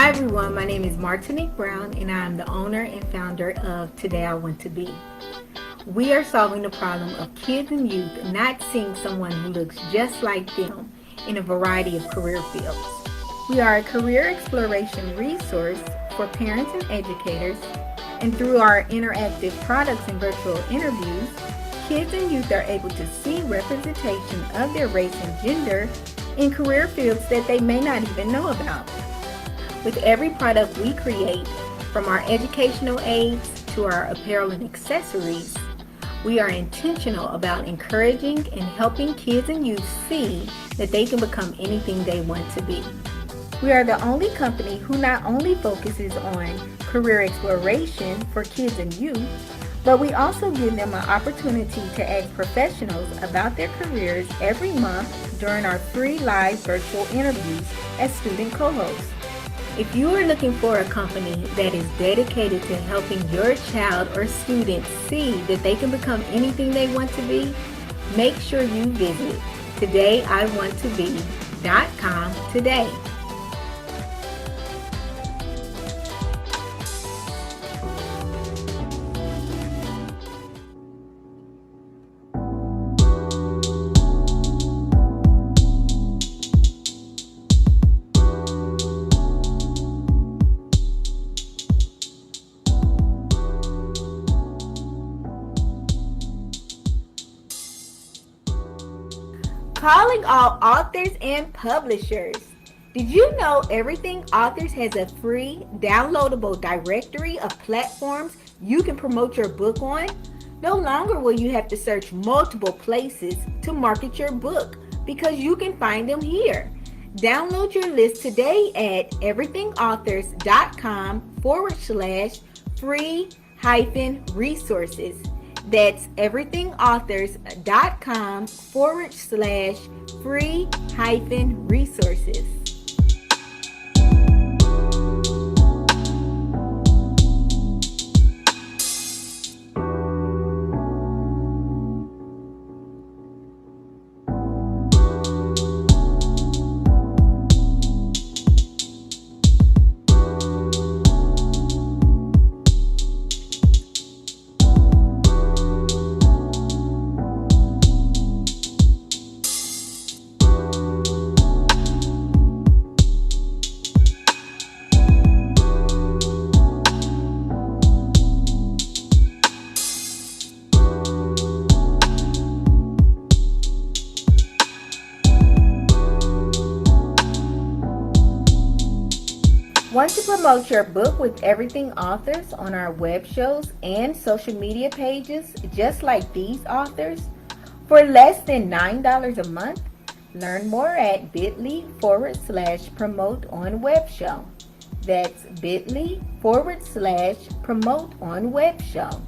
Hi everyone, my name is Martinique Brown and I am the owner and founder of Today I Want to Be. We are solving the problem of kids and youth not seeing someone who looks just like them in a variety of career fields. We are a career exploration resource for parents and educators, and through our interactive products and virtual interviews, kids and youth are able to see representation of their race and gender in career fields that they may not even know about. With every product we create, from our educational aids to our apparel and accessories, we are intentional about encouraging and helping kids and youth see that they can become anything they want to be. We are the only company who not only focuses on career exploration for kids and youth, but we also give them an opportunity to ask professionals about their careers every month during our free live virtual interviews as student co-hosts. If you are looking for a company that is dedicated to helping your child or student see that they can become anything they want to be, make sure you visit todayiwanttobe.com today. Calling all authors and publishers. Did you know Everything Authors has a free downloadable directory of platforms you can promote your book on? No longer will you have to search multiple places to market your book because you can find them here. Download your list today at everythingauthors.com/free-resources. That's everythingauthors.com/free-resources. Want to promote your book with Everything Authors on our web shows and social media pages just like these authors? For less than $9 a month, learn more at bit.ly/promote on web show. That's bit.ly/promote on web show.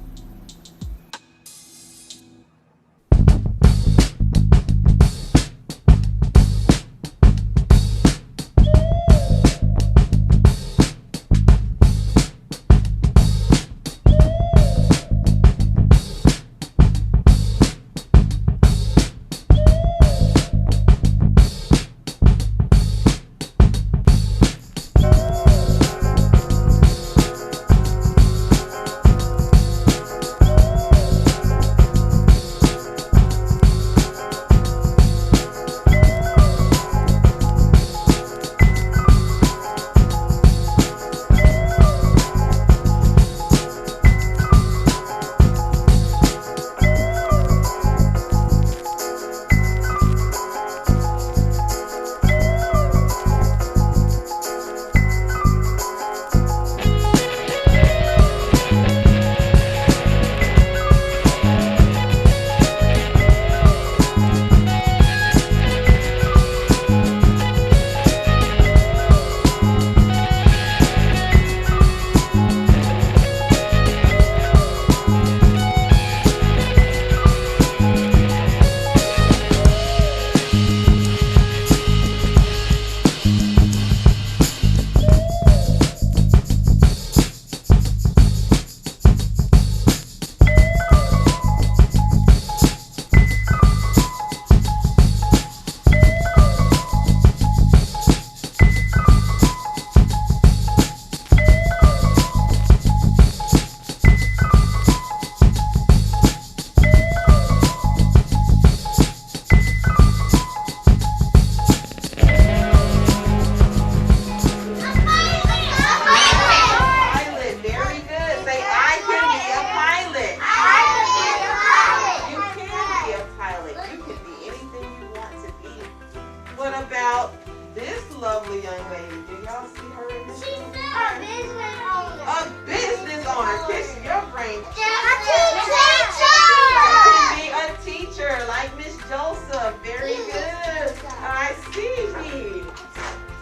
What about this lovely young lady? Do y'all see her in this? She's a business owner. A business owner. Kiss your brain. A teacher. Could be a teacher like Miss Joseph. Very good. I see.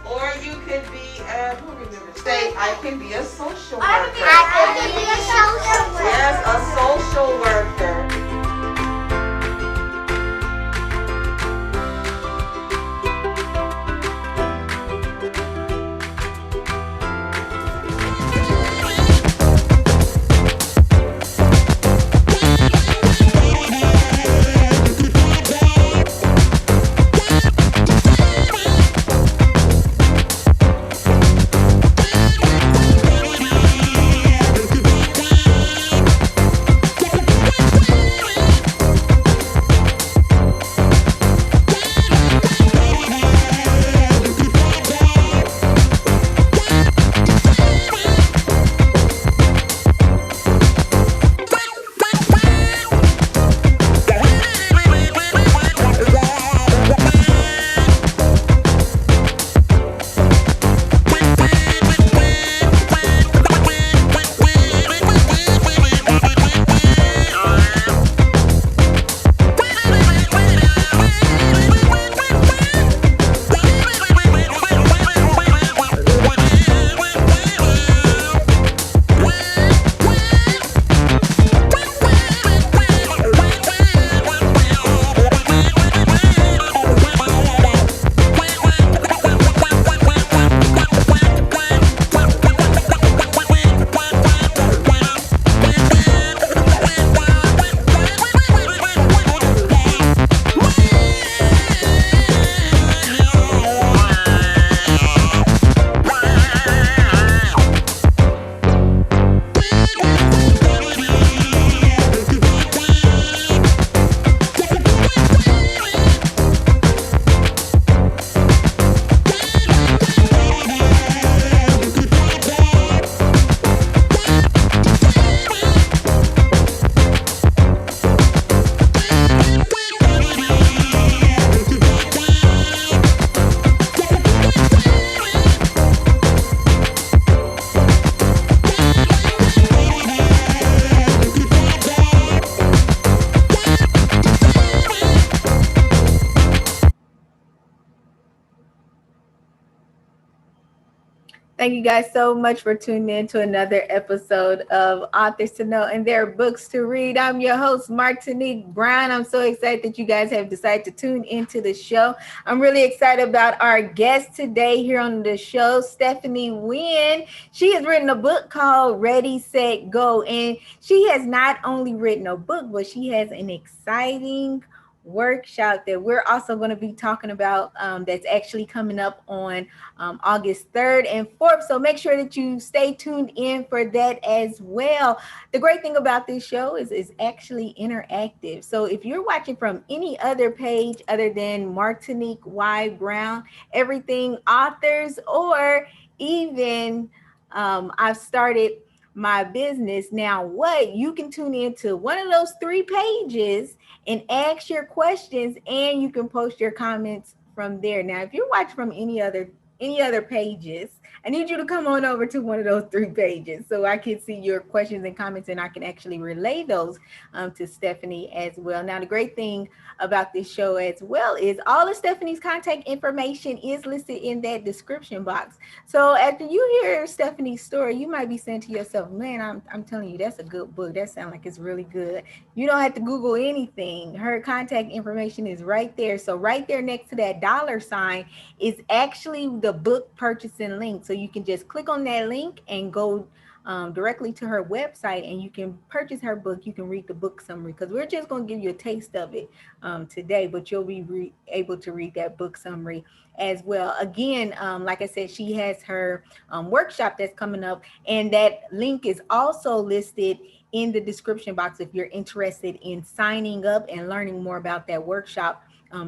Or you could be who remembers? Say, I can be a social worker. I can be a social worker. Yes, a social worker. Thank you guys so much for tuning in to another episode of Authors to Know and Their Books to Read. I'm your host, Martinique Brown. I'm so excited that you guys have decided to tune into the show. I'm really excited about our guest today here on the show, Stephanie Wynn. She has written a book called Readi-Set, Go. And she has not only written a book, but she has an exciting workshop that we're also going to be talking about that's actually coming up on August 3rd and 4th. So make sure that you stay tuned in for that as well. The great thing about this show is it's actually interactive. So if you're watching from any other page other than Martinique Y. Brown, everything authors, or even I've started my business. Now, what you can tune into one of those 3 pages and ask your questions, and you can post your comments from there. Now, if you're watching from any other pages, I need you to come on over to one of those 3 pages so I can see your questions and comments, and I can actually relay those to Stephanie as well. Now, the great thing about this show as well is all of Stephanie's contact information is listed in that description box. So after you hear Stephanie's story, you might be saying to yourself, man, I'm telling you, that's a good book. That sounds like it's really good. You don't have to Google anything. Her contact information is right there. So right there next to that $ is actually the book purchasing link. So you can just click on that link and go directly to her website, and you can purchase her book. You can read the book summary, because we're just going to give you a taste of it today, but you'll be able to read that book summary as well. Again, like I said, she has her workshop that's coming up, and that link is also listed in the description box if you're interested in signing up and learning more about that workshop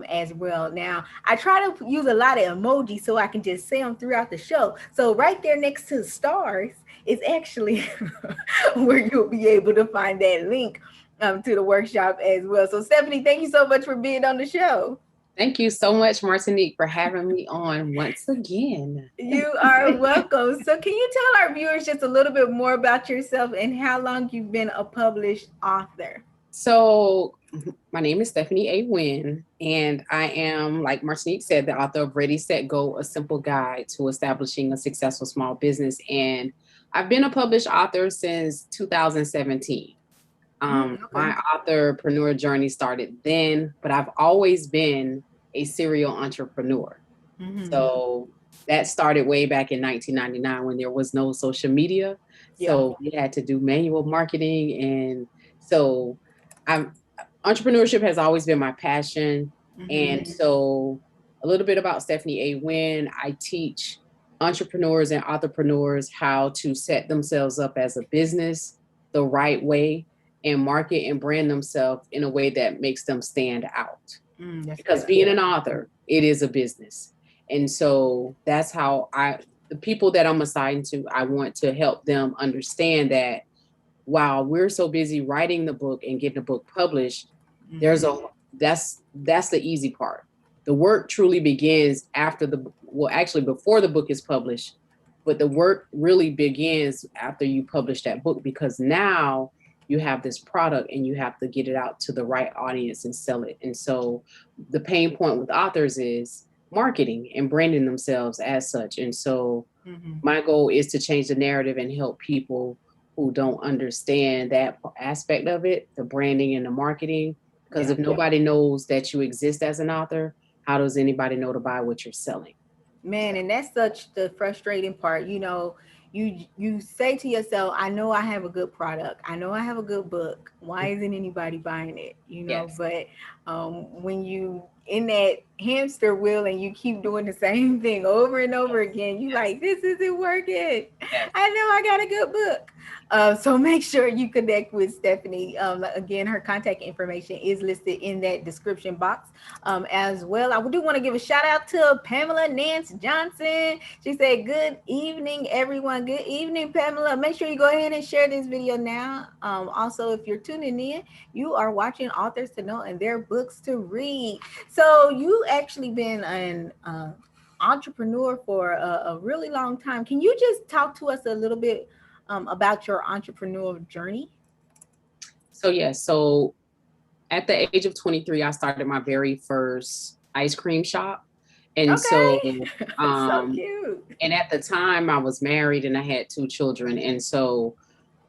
as well. Now, I try to use a lot of emojis so I can just say them throughout the show. So right there next to the stars is actually where you'll be able to find that link to the workshop as well. So Stephanie, thank you so much for being on the show. Thank you so much, Martinique, for having me on once again. You are welcome. So can you tell our viewers just a little bit more about yourself and how long you've been a published author? So, my name is Stephanie A. Wynn, and I am, like Martinique said, the author of Readi-Set, Go, A Simple Guide to Establishing a Successful Small Business. And I've been a published author since 2017. Okay. My authorpreneur journey started then, but I've always been a serial entrepreneur. Mm-hmm. So that started way back in 1999 when there was no social media. Yeah. So we had to do manual marketing. And so I'm entrepreneurship has always been my passion. Mm-hmm. And so a little bit about Stephanie A. Wynn. I teach entrepreneurs and entrepreneurs how to set themselves up as a business the right way and market and brand themselves in a way that makes them stand out. That's Because good. being an author, it is a business. And so that's how the people that I'm assigned to, I want to help them understand that while we're so busy writing the book and getting the book published, there's a that's the easy part. The work truly begins after actually before the book is published, but the work really begins after you publish that book, because now you have this product and you have to get it out to the right audience and sell it. And so the pain point with authors is marketing and branding themselves as such. And so Mm-hmm. my goal is to change the narrative and help people who don't understand that aspect of it, the branding and the marketing. Because Yeah. if nobody knows that you exist as an author, how does anybody know to buy what you're selling? Man, and that's such the frustrating part. You say to yourself, I know I have a good product. I know I have a good book. Why isn't anybody buying it? Yes. But when you in that hamster wheel and you keep doing the same thing over and over again, you like, this isn't working. Yes. I know I got a good book. So make sure you connect with Stephanie. Again, her contact information is listed in that description box as well. I do want to give a shout out to Pamela Nance Johnson. She said, good evening, everyone. Good evening, Pamela. Make sure you go ahead and share this video now. Also, if you're tuning in, you are watching Authors to Know and their books to read. So you actually been an entrepreneur for a really long time. Can you just talk to us a little bit about your entrepreneurial journey? So, yes. So at the age of 23, I started my very first ice cream shop. And so, Okay. So um, cute. and at the time I was married and I had 2 children. And so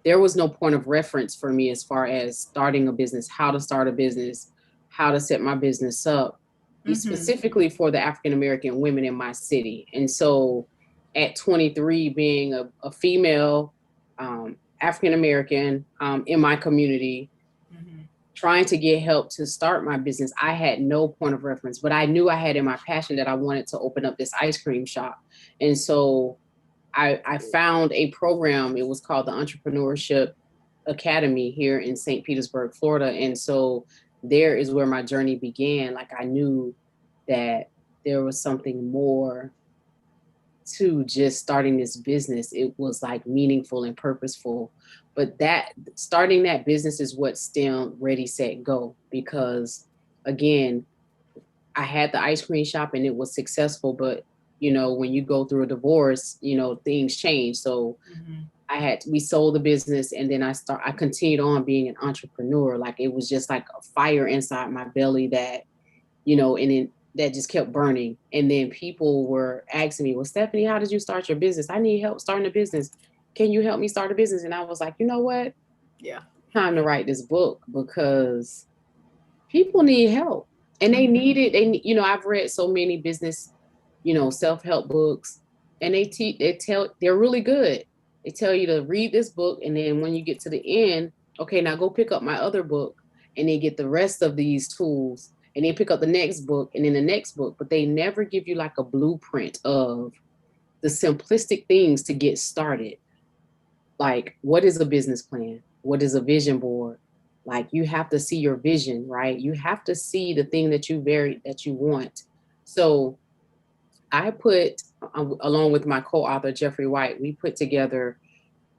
there was no point of reference for me as far as starting a business, how to start a business, how to set my business up, specifically for the African American women in my city. And so at 23, being a female African American in my community, trying to get help to start my business, I had no point of reference, but I knew I had in my passion that I wanted to open up this ice cream shop. And so I found a program. It was called the Entrepreneurship Academy here in St. Petersburg, Florida. And so there is where my journey began. Like, I knew that there was something more to just starting this business. It was like meaningful and purposeful. But that starting that business is what stemmed Ready, Set, Go. Because again, I had the ice cream shop and it was successful, but when you go through a divorce, things change. So we sold the business, and then I continued on being an entrepreneur. Like, it was just like a fire inside my belly that, and then that just kept burning. And then people were asking me, well, Stephanie, how did you start your business? I need help starting a business. Can you help me start a business? And I was like, you know what? Yeah. Time to write this book, because people need help. And they need it. I've read so many business, self-help books, and they're really good. They tell you to read this book, and then when you get to the end, okay, now go pick up my other book, and then get the rest of these tools, and then pick up the next book, and then the next book. But they never give you like a blueprint of the simplistic things to get started. Like, what is a business plan? What is a vision board? Like, you have to see your vision, right? You have to see the thing that you want. So I put, along with my co-author, Jeffrey White, we put together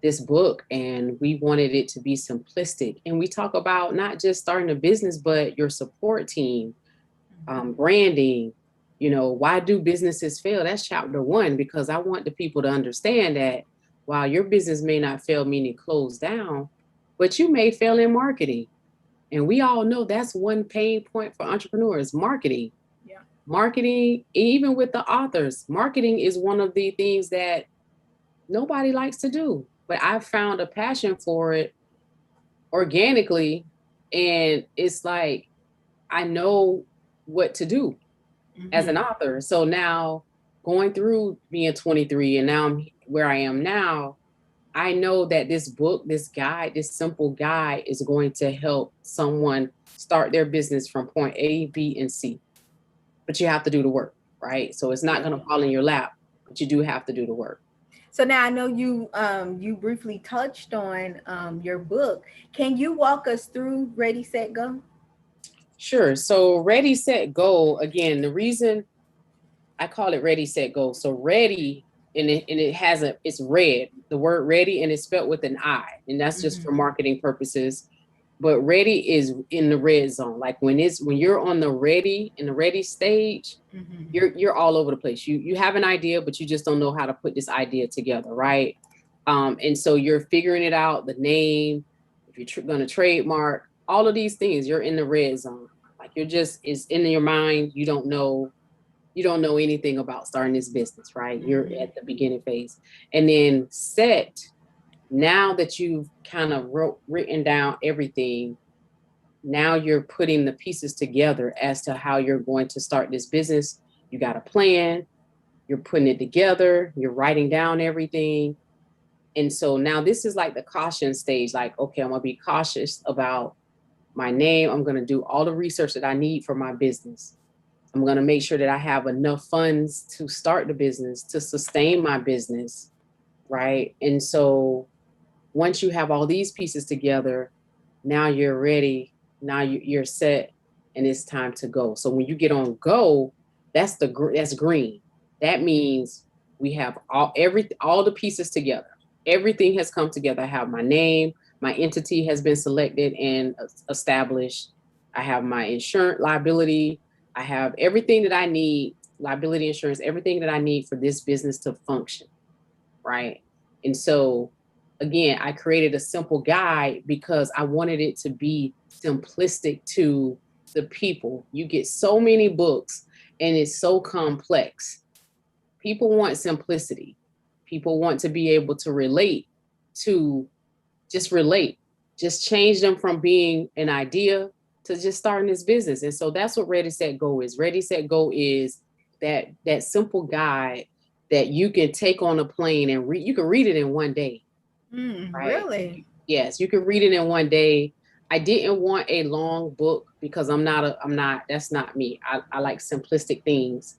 this book, and we wanted it to be simplistic. And we talk about not just starting a business, but your support team, branding, why do businesses fail? That's chapter 1, because I want the people to understand that while your business may not fail, meaning close down, but you may fail in marketing. And we all know that's one pain point for entrepreneurs, marketing. Yeah. Marketing, even with the authors, marketing is one of the things that nobody likes to do. But I've found a passion for it organically. And it's like, I know what to do as an author. So now going through being 23 and now I'm where I am now, I know that this book, this guide, this simple guide is going to help someone start their business from point A, B, and C. But you have to do the work, right? So it's not going to fall in your lap, but you do have to do the work. So now I know you briefly touched on your book. Can you walk us through Ready, Set, Go? Sure. So Ready, Set, Go. Again, the reason I call it Ready, Set, Go. So ready, and it has it's red, the word ready, and it's spelled with an I, and that's just for marketing purposes. But ready is in the red zone. Like when you're on the ready, in the ready stage, you're all over the place. You have an idea, but you just don't know how to put this idea together, right? And so you're figuring it out, the name, if you're going to trademark, all of these things, you're in the red zone. Like it's in your mind. You don't know anything about starting this business, right? You're at the beginning phase. And then set, now that you've kind of written down everything, now you're putting the pieces together as to how you're going to start this business. You got a plan, you're putting it together, you're writing down everything. And so now this is like the caution stage, like, okay, I'm gonna be cautious about my name. I'm gonna do all the research that I need for my business. I'm gonna make sure that I have enough funds to start the business, to sustain my business, right? And so once you have all these pieces together, now you're ready, now you're set, and it's time to go. So when you get on go, that's green. That means we have all the pieces together. Everything has come together. I have my name, my entity has been selected and established. I have my insurance liability. I have everything that I need, liability insurance, everything that I need for this business to function, right? And so again, I created a simple guide because I wanted it to be simplistic to the people. You get so many books and it's so complex. People want simplicity. People want to be able to relate, just change them from being an idea to just starting this business. And so that's what Ready, Set, Go is. Ready, Set, Go is that simple guide that you can take on a plane and read. You can read it in one day. Right? Really? Yes, you can read it in one day. I didn't want a long book because that's not me. I like simplistic things.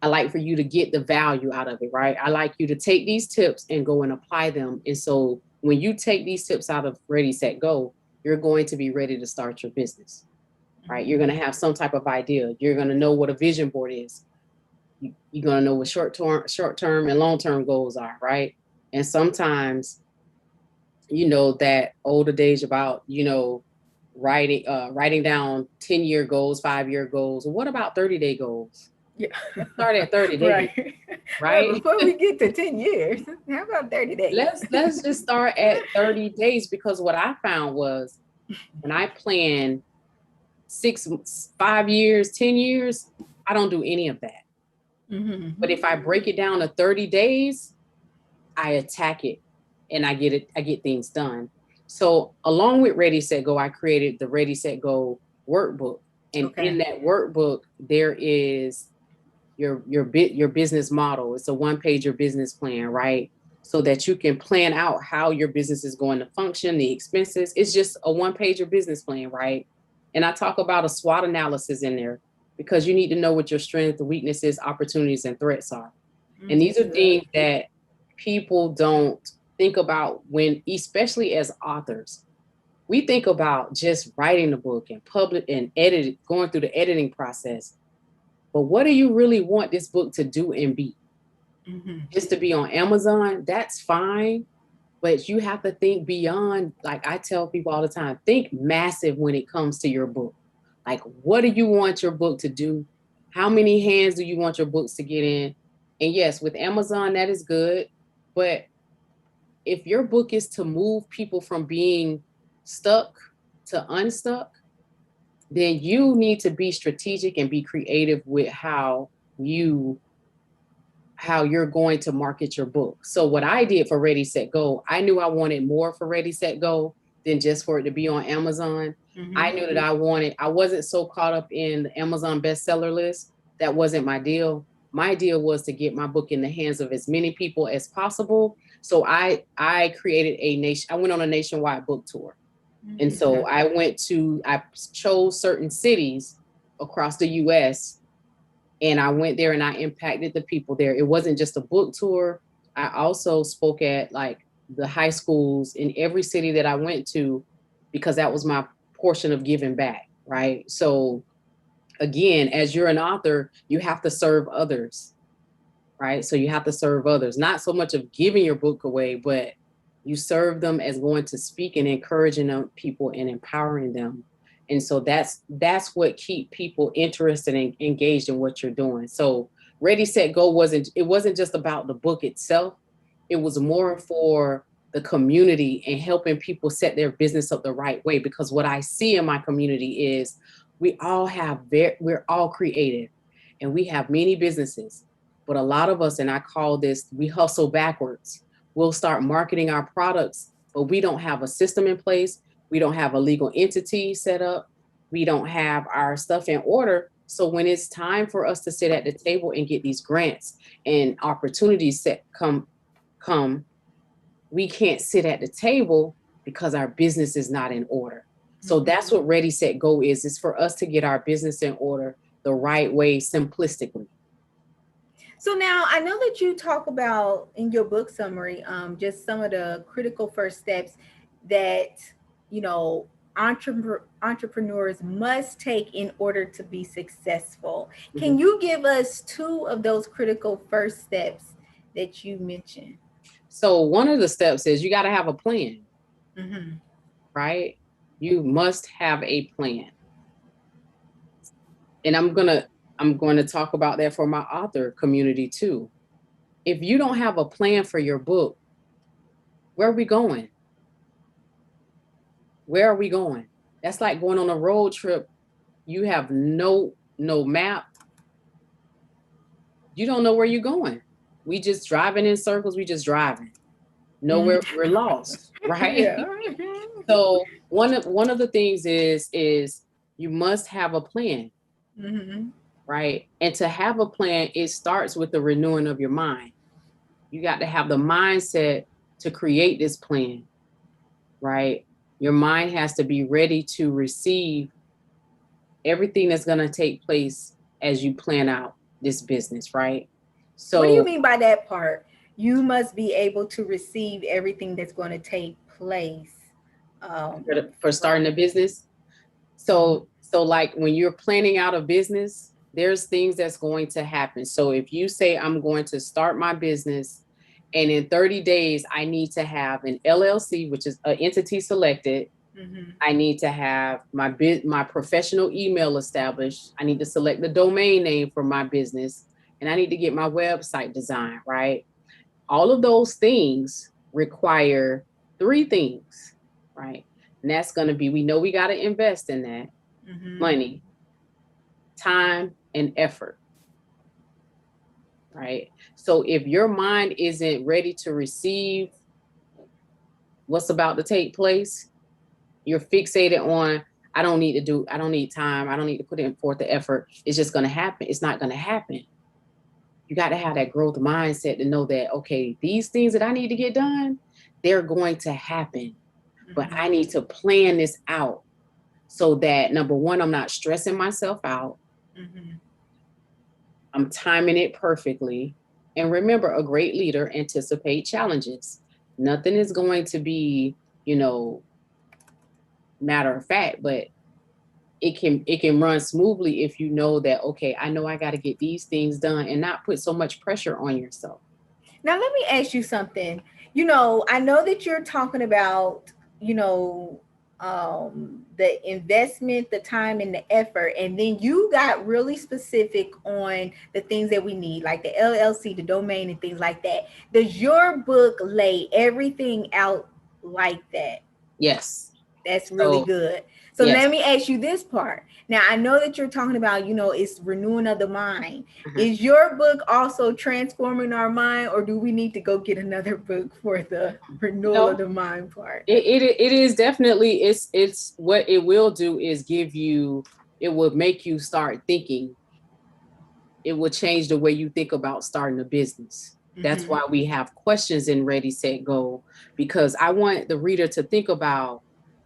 I like for you to get the value out of it, right? I like you to take these tips and go and apply them. And so when you take these tips out of Ready, Set, Go, you're going to be ready to start your business, right? You're going to have some type of idea. You're going to know what a vision board is. You're going to know what short-term and long-term goals are, right? And sometimes, that old adage about, writing down 10-year goals, 5-year goals. What about 30-day goals? Yeah. Let's start at 30 days. Right? Well, before we get to 10 years, how about 30 days? Let's just start at 30 days, because what I found was when I plan 5 years, 10 years, I don't do any of that. But if I break it down to 30 days, I attack it and I get things done. So along with Ready, Set, Go, I created the Ready, Set, Go workbook. And in that workbook, there is your business model. It's a one-pager business plan, right? So that you can plan out how your business is going to function, the expenses. It's just a one-pager business plan, right? And I talk about a SWOT analysis in there because you need to know what your strengths, weaknesses, opportunities, and threats are. And these are things that people don't think about when, especially as authors. We think about just writing the book and publish and edit, going through the editing process. But what do you really want this book to do and be? Just to be on Amazon, that's fine. But you have to think beyond. Like I tell people all the time, think massive when it comes to your book. Like, what do you want your book to do? How many hands do you want your books to get in? And yes, with Amazon, that is good. But if your book is to move people from being stuck to unstuck, then you need to be strategic and be creative with how you're going to market your book. So what I did for Ready, Set, Go, I knew I wanted more for Ready, Set, Go than just for it to be on Amazon. I knew that I wasn't so caught up in the Amazon bestseller list. That wasn't my deal. My deal was to get my book in the hands of as many people as possible. So I went on a nationwide book tour. And so I chose certain cities across the US, and I went there and I impacted the people there. It wasn't just a book tour. I also spoke at like the high schools in every city that I went to, because that was my portion of giving back, right? So again, as you're an author, you have to serve others, right? So you have to serve others, not so much of giving your book away, but you serve them as going to speak and encouraging them, people and empowering them. And so that's what keep people interested and engaged in what you're doing. So Ready, Set, Go wasn't just about the book itself. It was more for the community and helping people set their business up the right way. Because what I see in my community is we're all creative and we have many businesses, but a lot of us, and I call this, we hustle backwards. We'll start marketing our products, but we don't have a system in place. We don't have a legal entity set up. We don't have our stuff in order. So when it's time for us to sit at the table and get these grants and opportunities come, we can't sit at the table because our business is not in order. So that's what Ready, Set, Go is for us to get our business in order the right way, simplistically. So now I know that you talk about in your book summary, just some of the critical first steps that, you know, entrepreneurs must take in order to be successful. Can you give us 2 of those critical first steps that you mentioned? So one of the steps is you got to have a plan, right? You must have a plan. And I'm going to talk about that for my author community too. If you don't have a plan for your book, where are we going? Where are we going? That's like going on a road trip. You have no map. You don't know where you're going. We just driving in circles. We just driving. Nowhere, we're lost, right? Yeah. So one of the things is you must have a plan. Right? And to have a plan, it starts with the renewing of your mind. You got to have the mindset to create this plan, right? Your mind has to be ready to receive everything that's going to take place as you plan out this business, right? So what do you mean by that part? You must be able to receive everything that's going to take place for starting a business. So like when you're planning out a business, there's things that's going to happen. So if you say, I'm going to start my business and in 30 days, I need to have an LLC, which is an entity selected. I need to have my professional email established. I need to select the domain name for my business, and I need to get my website designed, right? All of those things require 3 things, right? And that's going to be, we know we got to invest in that. Money, time, and effort, right? So if your mind isn't ready to receive what's about to take place, you're fixated on, I don't need time, I don't need to put in forth the effort, it's just going to happen. It's not going to happen. You got to have that growth mindset to know that, okay, these things that I need to get done, they're going to happen, but I need to plan this out. So that, number one, I'm not stressing myself out. I'm timing it perfectly. And remember, a great leader anticipates challenges. Nothing is going to be, matter of fact, but it can run smoothly if you know that, okay, I know I got to get these things done and not put so much pressure on yourself. Now, let me ask you something. I know that you're talking about, the investment, the time, and the effort, and then you got really specific on the things that we need, like the LLC, the domain, and things like that. Does your book lay everything out like that? Yes. That's really So good. So yes. let me ask you this part. Now, I know that you're talking about, it's renewing of the mind. Mhm. Is your book also transforming our mind, or do we need to go get another book for the renewal of No, the mind part? it is definitely, it's what it will do is give you, it will make you start thinking. It will change the way you think about starting a business. That's Mm-hmm. why we have questions in Ready, Set, Go, because I want the reader to think about,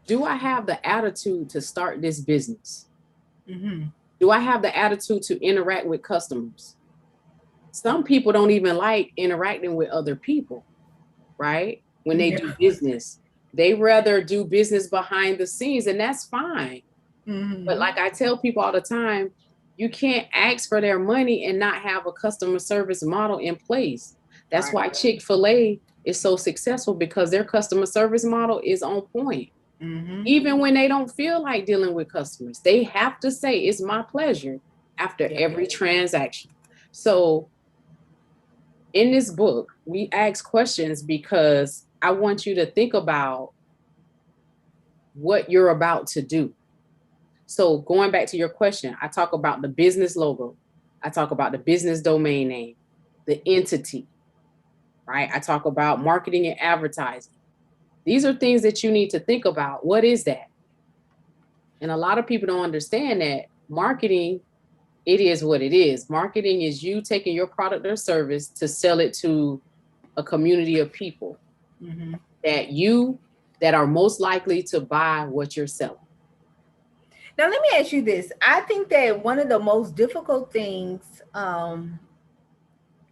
do I have the attitude to start this business? Mm-hmm. Do I have the attitude to interact with customers? Some people don't even like interacting with other people, right? When they Yeah. do business, they rather do business behind the scenes, and that's fine. But Mm-hmm. like I tell people all the time, you can't ask for their money and not have a customer service model in place. That's Right. why Chick-fil-A is so successful, because their customer service model is on point. Mm-hmm. Even when they don't feel like dealing with customers, they have to say, it's my pleasure after Yeah. every transaction. So in this book, we ask questions because I want you to think about what you're about to do. So going back to your question, I talk about the business logo. I talk about the business domain name, the entity, right? I talk about marketing and advertising. These are things that you need to think about. What is that? And a lot of people don't understand that marketing, it is what it is. Marketing is you taking your product or service to sell it to a community of people Mm-hmm. that you that are most likely to buy what you're selling. Now, let me ask you this. I think that one of the most difficult things,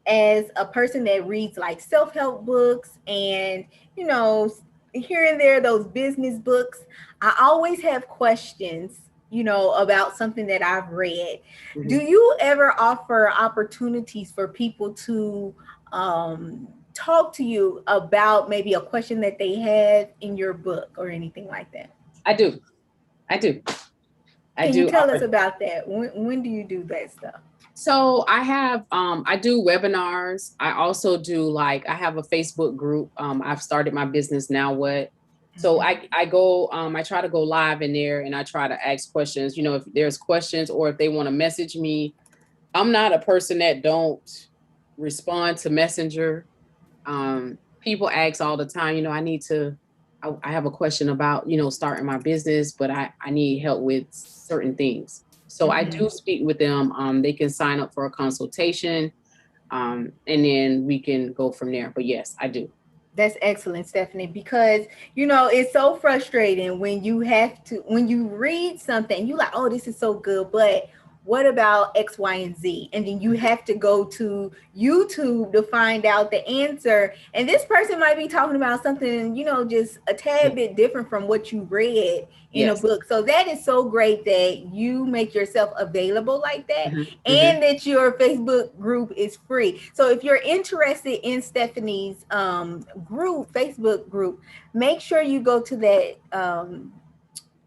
as a person that reads like self-help books and, you know, here and there, those business books, I always have questions, about something that I've read. Do Mhm. you ever offer opportunities for people to talk to you about maybe a question that they had in your book or anything like that? I do. I do. I Can you do tell us offer. about that? When do you do that stuff? So I do webinars. I also do, like, I have a Facebook group. I've started my business now what. So Mhm. I go, I try to go live in there and I try to ask questions, if there's questions or if they want to message me. I'm not a person that don't respond to Messenger. People ask all the time, I need to, I have a question about, starting my business, but I need help with certain things. So I Mhm. do speak with them. They can sign up for a consultation, and then we can go from there. But yes, I do. That's excellent, Stephanie, because it's so frustrating when when you read something, you like, oh, this is so good, but what about X, Y, and Z? And then you have to go to YouTube to find out the answer. And this person might be talking about something, just a tad bit different from what you read in a Yes. book. So that is so great that you make yourself available like that, Hmm. Hmm. and that your Facebook group is free. So if you're interested in Stephanie's Facebook group, make sure you go to that, I've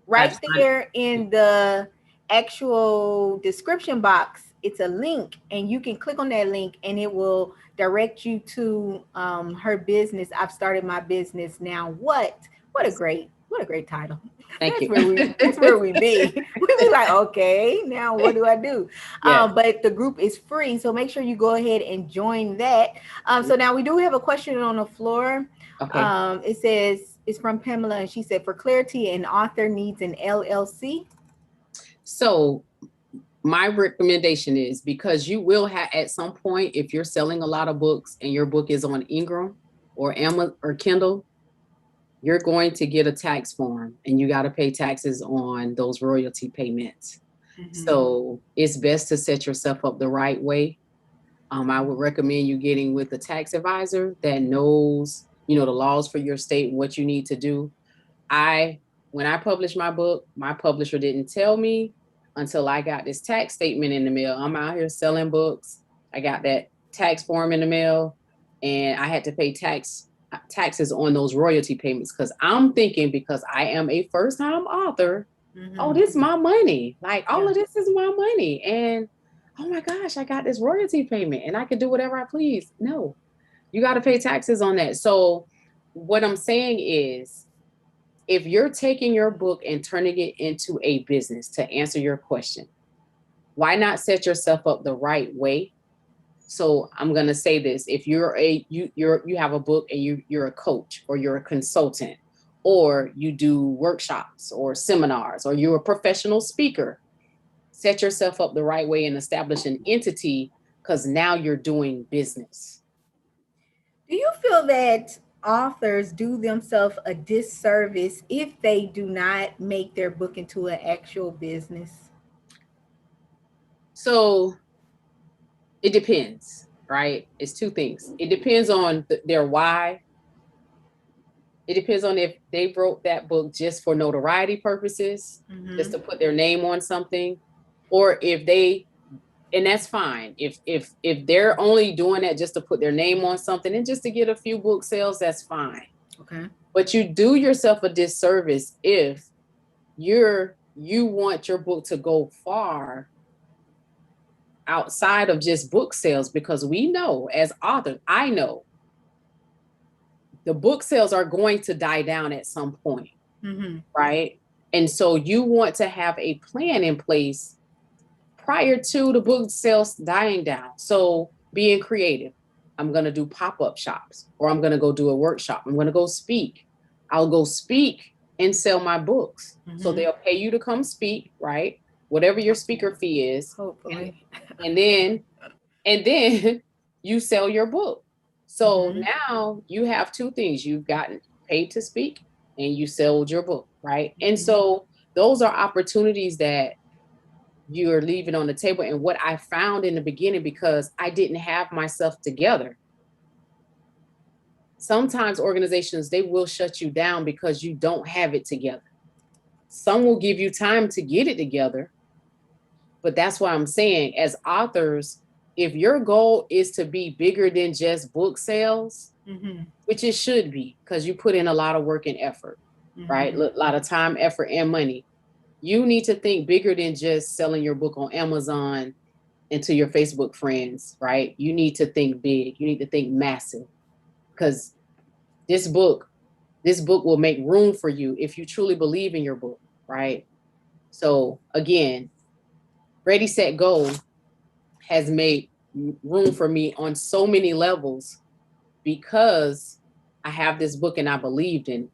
right signed. there in the actual description box. It's a link, and you can click on that link, and it will direct you to her business. I've started my business now. What a great title. Thank That's you. where we be. We be like, okay, now what do I do? Yes. But the group is free, so make sure you go ahead and join that. So now we do have a question on the floor. Okay. It says, it's from Pamela, and she said, for clarity, an author needs an LLC. So my recommendation is, because you will have at some point, if you're selling a lot of books and your book is on Ingram or Amazon or Kindle, you're going to get a tax form and you got to pay taxes on those royalty payments. Mm-hmm. So it's best to set yourself up the right way. I would recommend you getting with a tax advisor that knows, the laws for your state and what you need to do. When I published my book, my publisher didn't tell me until I got this tax statement in the mail. I'm out here selling books. I got that tax form in the mail, and I had to pay tax taxes on those royalty payments, because I'm thinking, because I am a first-time author, oh, this is my money. Like, all of this is my money. And oh my gosh, I got this royalty payment and I can do whatever I please. No, you got to pay taxes on that. So what I'm saying is, if you're taking your book and turning it into a business, to answer your question, why not set yourself up the right way? So I'm going to say this: if you have a book and you're a coach, or you're a consultant, or you do workshops or seminars, or you're a professional speaker, set yourself up the right way and establish an entity, because now you're doing business. Do you feel that authors do themselves a disservice if they do not make their book into an actual business? So it depends, right? It's two things. It depends on their why. It depends on if they wrote that book just for notoriety purposes, just to put their name on something, or if they, and that's fine. If they're only doing that just to put their name on something and just to get a few book sales, that's fine. Okay. But you do yourself a disservice if you want your book to go far outside of just book sales, because we know as authors, I know the book sales are going to die down at some point, right? And so you want to have a plan in place prior to the book sales dying down. So being creative. I'm going to do pop-up shops, or I'm going to go do a workshop. I'm going to go speak. I'll go speak and sell my books. So they'll pay you to come speak, right? Whatever your speaker fee is. Hopefully. And then you sell your book. So now you have two things. You've gotten paid to speak and you sold your book, right? And so those are opportunities that you're leaving on the table. And what I found in the beginning, because I didn't have myself together, sometimes organizations, they will shut you down because you don't have it together. Some will give you time to get it together. But that's why I'm saying, as authors, if your goal is to be bigger than just book sales, which it should be, because you put in a lot of work and effort, right? A lot of time, effort, and money. You need to think bigger than just selling your book on Amazon and to your Facebook friends, right? You need to think big. You need to think massive, because this book will make room for you if you truly believe in your book, right? So again, Readi-Set, Go has made room for me on so many levels because I have this book and I believed in it.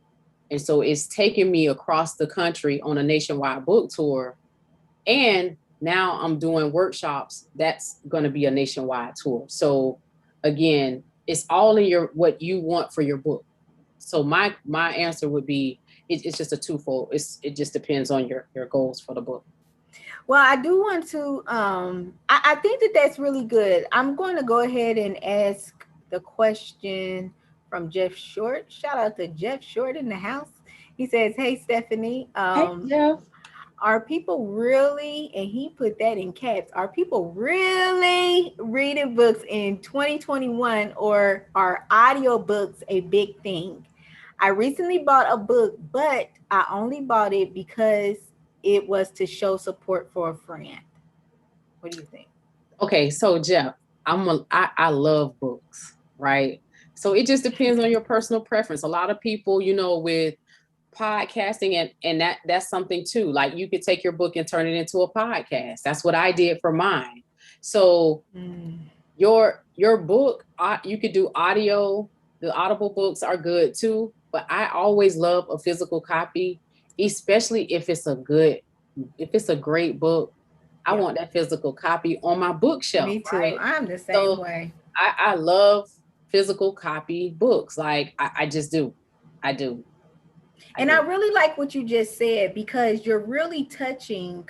And so it's taken me across the country on a nationwide book tour. And now I'm doing workshops. That's going to be a nationwide tour. So again, it's all in what you want for your book. So my answer would be, it's just a twofold. It just depends on your goals for the book. Well, I do want to, I think that that's really good. I'm going to go ahead and ask the question from Jeff Short. Shout out to Jeff Short in the house. He says, hey, Stephanie, Hey, Jeff. Are people really, and he put that in caps, are people really reading books in 2021, or are audiobooks a big thing? I recently bought a book, but I only bought it because it was to show support for a friend. What do you think? Okay, so Jeff, I love books, right? So it just depends on your personal preference. A lot of people, with podcasting and that's something too. Like, you could take your book and turn it into a podcast. That's what I did for mine. So your book, you could do audio. The Audible books are good too, but I always love a physical copy, especially if it's a great book. I want that physical copy on my bookshelf. Me too. Right? I'm the same way. I love physical copy books. Like, I just do. I do. And I really like what you just said, because you're really touching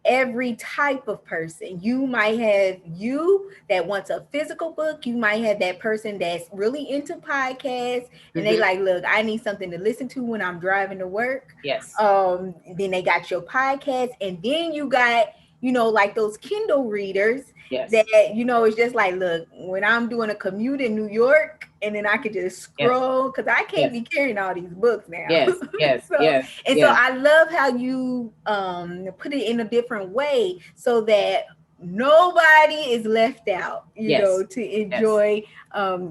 every type of person. You might have you that wants a physical book. You might have that person that's really into podcasts and they like, look, I need something to listen to when I'm driving to work. Yes. Then they got your podcast, and then you got, like those Kindle readers that, it's just like, look, when I'm doing a commute in New York, and then I could just Yes. scroll because I can't Yes. be carrying all these books now. Yes, yes, So, yes, and so yes. I love how you put it in a different way so that nobody is left out, you know, Yes. to Yes. enjoy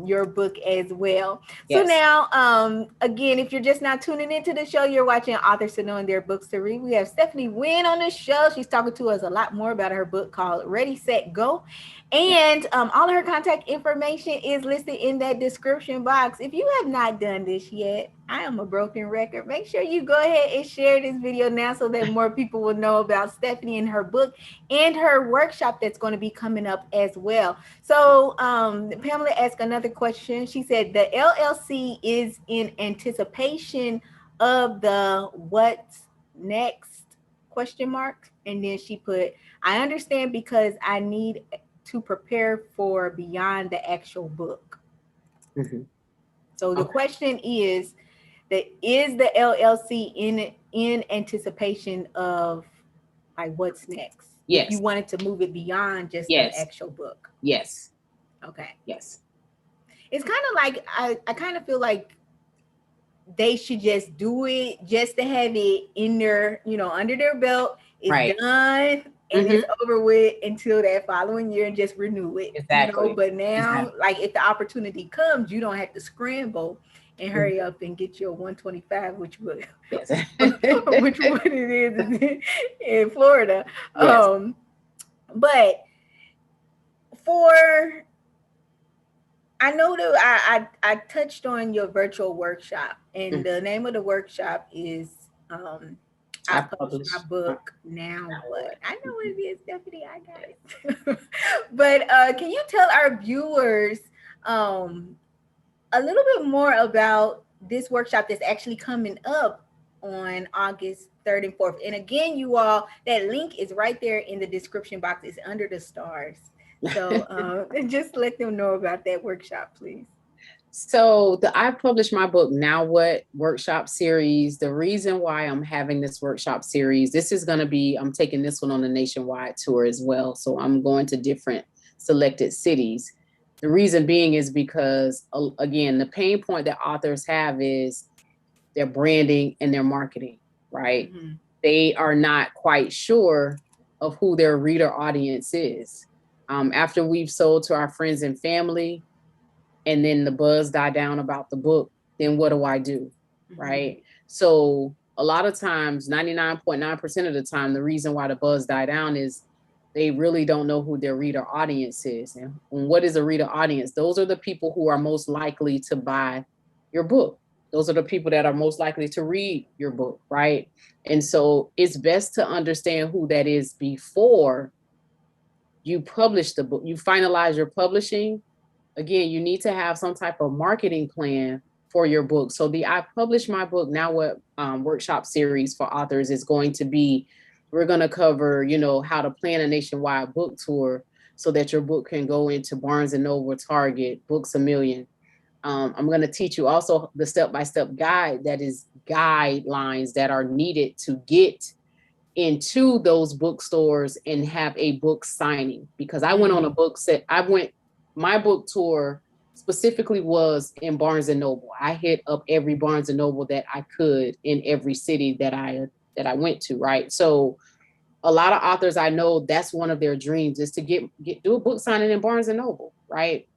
your book as well. So Yes. now, again, if you're just not tuning into the show, you're watching Authors to Know and Their Books to Read. We have Stephanie Wynn on the show. She's talking to us a lot more about her book called Ready, Set, Go. And all of her contact information is listed in that description box. If you have not done this yet, I am a broken record. Make sure you go ahead and share this video now so that more people will know about Stephanie and her book and her workshop that's going to be coming up as well. So Pamela asked another question. She said the LLC is in anticipation of the what's next question mark. And then she put, I understand because I need to prepare for beyond the actual book. Mm-hmm. So the question is the LLC in anticipation of like what's next? Yes. If you wanted to move it beyond just Yes. the actual book. Yes. Okay. Yes. It's kind of like I kind of feel like they should just do it just to have it in their, you know, under their belt. It's Right. done and it's over with until that following year and just renew it. Exactly. You know, but now, Exactly. like if the opportunity comes, you don't have to scramble and hurry up and get your 125, which would Yes. which what it is in Florida. Yes. But for I know that I touched on your virtual workshop, and the name of the workshop is I published my book. Now what? I know what it is, Stephanie. I got it. But can you tell our viewers a little bit more about this workshop that's actually coming up on August 3rd and 4th? And again, you all, that link is right there in the description box. It's under the stars. So just let them know about that workshop, please. So I published my book, Now What workshop series. The reason why I'm having this workshop series, this is going to be, I'm taking this one on a nationwide tour as well. So I'm going to different selected cities. The reason being is because, again, the pain point that authors have is their branding and their marketing, right? Mm-hmm. They are not quite sure of who their reader audience is. After we've sold to our friends and family, and then the buzz die down about the book, then what do I do, right? So a lot of times, 99.9% of the time, the reason why the buzz die down is they really don't know who their reader audience is. And what is a reader audience? Those are the people who are most likely to buy your book. Those are the people that are most likely to read your book, right? And so it's best to understand who that is before you publish the book, you finalize your publishing. Again, you need to have some type of marketing plan for your book. So I published my book, Now What workshop series for authors is going to be, we're going to cover, you know, how to plan a nationwide book tour so that your book can go into Barnes & Noble, Target, Books A Million. I'm going to teach you also the step-by-step guide that is guidelines that are needed to get into those bookstores and have a book signing, because I went on a book set. My book tour specifically was in Barnes & Noble. I hit up every Barnes & Noble that I could in every city that I went to, right? So a lot of authors I know, that's one of their dreams is to do a book signing in Barnes & Noble, right?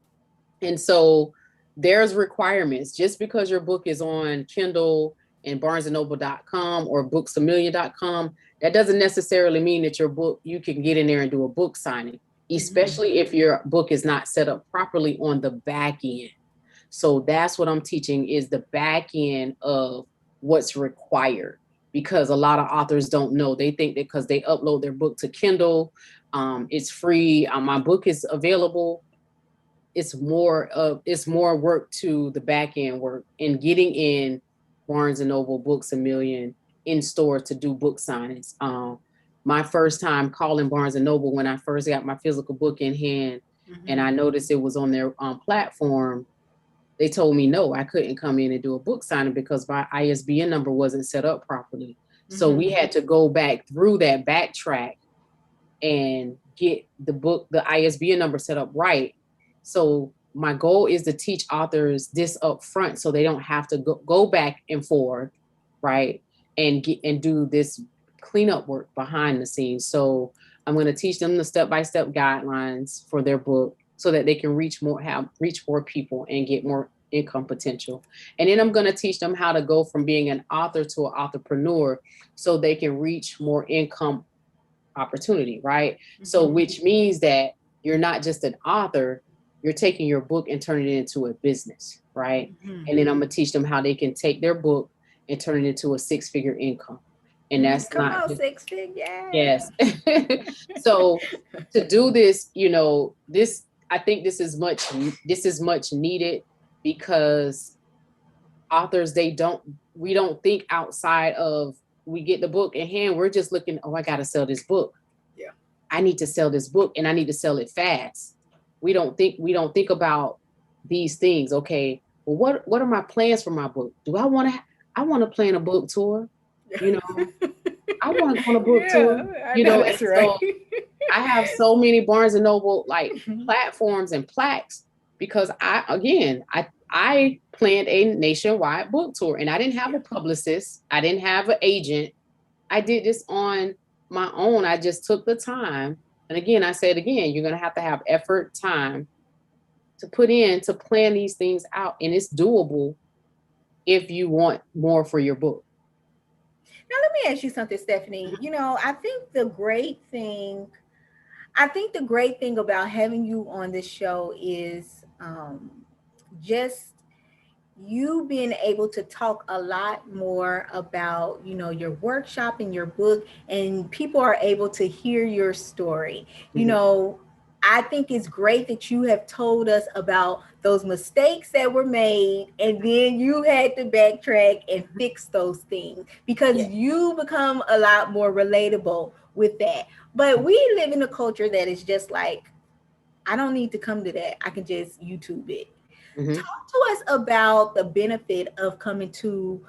And so there's requirements. Just because your book is on Kindle and barnesandnoble.com or booksamillion.com, that doesn't necessarily mean that your book, you can get in there and do a book signing, especially if your book is not set up properly on the back end. So that's what I'm teaching, is the back end of what's required, because a lot of authors don't know. They think that because they upload their book to Kindle, it's free. My book is available. It's more work to the back end work and getting in Barnes & Noble, Books A Million, in store to do book signings. My first time calling Barnes & Noble when I first got my physical book in hand, and I noticed it was on their platform, they told me no, I couldn't come in and do a book signing because my ISBN number wasn't set up properly. So we had to go back through that backtrack and get the ISBN number set up right. So my goal is to teach authors this up front so they don't have to go back and forth, right? And do this cleanup work behind the scenes. So I'm going to teach them the step-by-step guidelines for their book so that they can reach more people and get more income potential. And then I'm going to teach them how to go from being an author to an entrepreneur so they can reach more income opportunity, right? So which means that you're not just an author, you're taking your book and turning it into a business, right? And then I'm gonna teach them how they can take their book and turn it into a 6-figure income. And that's Come not on, just, 6-figure. yes. So to do this, this, I think this is much needed because authors, we don't think outside of, we get the book in hand, we're just looking, oh, I gotta sell this book. Yeah. I need to sell this book and I need to sell it fast. We don't think about these things. Okay, well, what are my plans for my book? Do I want to plan a book tour? I want to go on a book tour. That's right. So I have so many Barnes and Noble platforms and plaques because I planned a nationwide book tour and I didn't have a publicist. I didn't have an agent. I did this on my own. I just took the time. And again, I said, you're going to have effort, time to put in to plan these things out. And it's doable if you want more for your book. Now, let me ask you something, Stephanie. I think the great thing about having you on this show is just you being able to talk a lot more about, your workshop and your book, and people are able to hear your story. I think it's great that you have told us about those mistakes that were made, and then you had to backtrack and fix those things because you become a lot more relatable with that. But we live in a culture that is just like, I don't need to come to that. I can just YouTube it. Talk to us about the benefit of coming to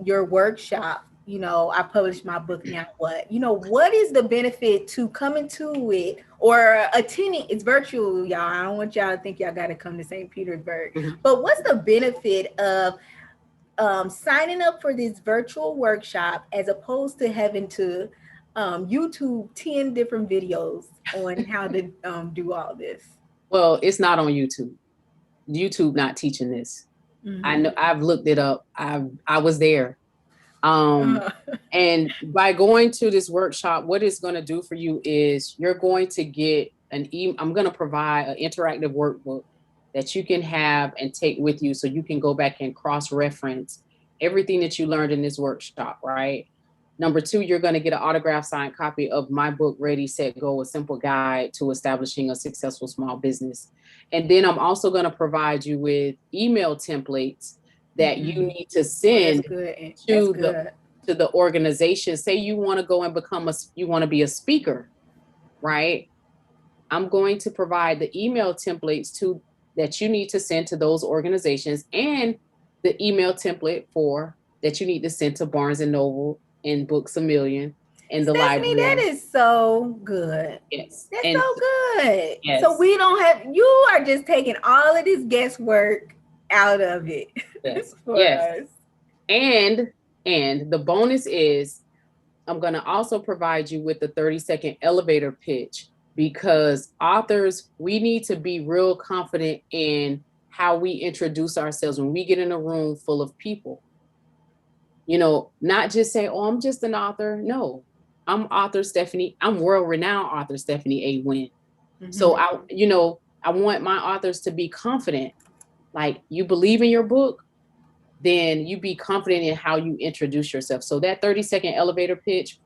your workshop. I published my book now. What is the benefit to coming to it or attending? It's virtual, y'all. I don't want y'all to think y'all got to come to St. Petersburg. But what's the benefit of signing up for this virtual workshop as opposed to having to YouTube 10 different videos on how to do all this? Well, it's not on YouTube. YouTube not teaching this. I know, I've looked it up. I was there. And by going to this workshop, what it's going to do for you is you're going to get I'm going to provide an interactive workbook that you can have and take with you so you can go back and cross-reference everything that you learned in this workshop, right? Number 2, you're going to get an autographed signed copy of my book, Readi-Set, Go, A Simple Guide to Establishing a Successful Small Business. And then I'm also going to provide you with email templates that you need to send to the organization. Say you want to go and you want to be a speaker, right? I'm going to provide the email templates that you need to send to those organizations and the email template that you need to send to Barnes and Noble and Books A Million and the Stephanie, library. that is so good. Yes. That's so good. Yes. So we don't you are just taking all of this guesswork out of it. Yes. For us. And the bonus is I'm going to also provide you with the 30-second elevator pitch because authors, we need to be real confident in how we introduce ourselves when we get in a room full of people. Not just say, oh, I'm just an author. No, I'm author Stephanie. I'm world-renowned author Stephanie A. Wynn. So I want my authors to be confident. Like, you believe in your book, then you be confident in how you introduce yourself. So that 30-second elevator pitch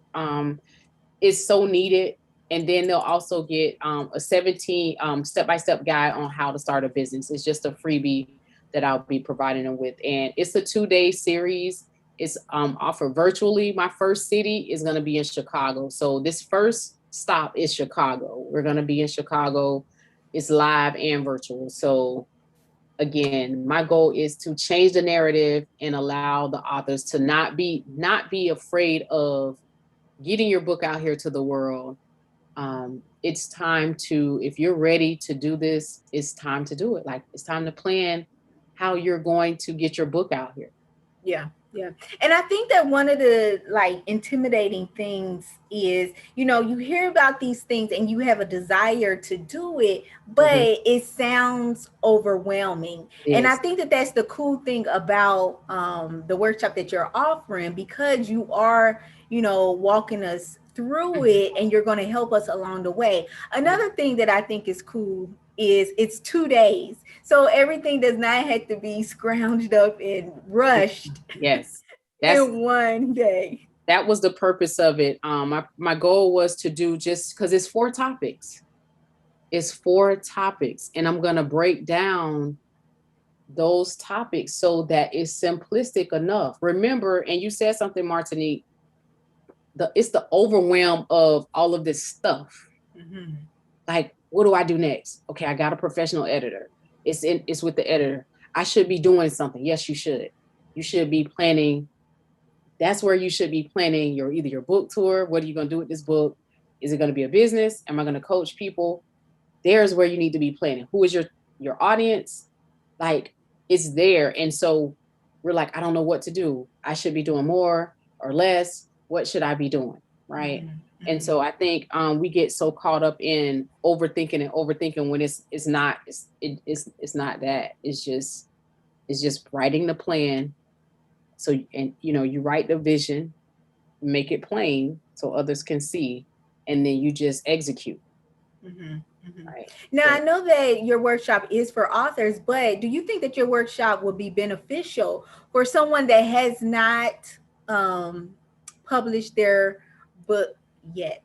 is so needed. And then they'll also get a 17 step-by-step guide on how to start a business. It's just a freebie that I'll be providing them with. And it's a 2-day series. It's offered virtually. My first city is going to be in Chicago. So this first stop is Chicago. We're going to be in Chicago. It's live and virtual. So again, my goal is to change the narrative and allow the authors to not be afraid of getting your book out here to the world. It's time to, if you're ready to do this, it's time to do it. Like, it's time to plan how you're going to get your book out here. Yeah, yeah. And I think that one of the like intimidating things is, you hear about these things and you have a desire to do it, but Mhm. it sounds overwhelming. It And I is. think that that's the cool thing about the workshop that you're offering, because you are, walking us through it and you're going to help us along the way. Another thing that I think is cool is it's 2 days. So everything does not have to be scrounged up and rushed Yes. That's in one day. that was the purpose of it. My goal was to do, just because it's 4 topics. It's 4 topics, and I'm gonna break down those topics so that it's simplistic enough. Remember, and you said something, Martinique, it's the overwhelm of all of this stuff. Mm-hmm. Like, what do I do next? Okay, I got a professional editor. It's with the editor. I should be doing something. Yes, you should. You should be planning. That's where you should be planning your, either your book tour. What are you going to do with this book? Is it going to be a business? Am I going to coach people? There's where you need to be planning. Who is your audience? Like, it's there. And so we're like, I don't know what to do. I should be doing more or less. What should I be doing? Right. And Mm-hmm. so I think we get so caught up in overthinking when it's not that. It's just writing the plan. So, and you write the vision, make it plain so others can see, and then you just execute. Mm-hmm. Mm-hmm. Right. Now, I So know that your workshop is for authors, but do you think that your workshop would be beneficial for someone that has not um, published their book yet?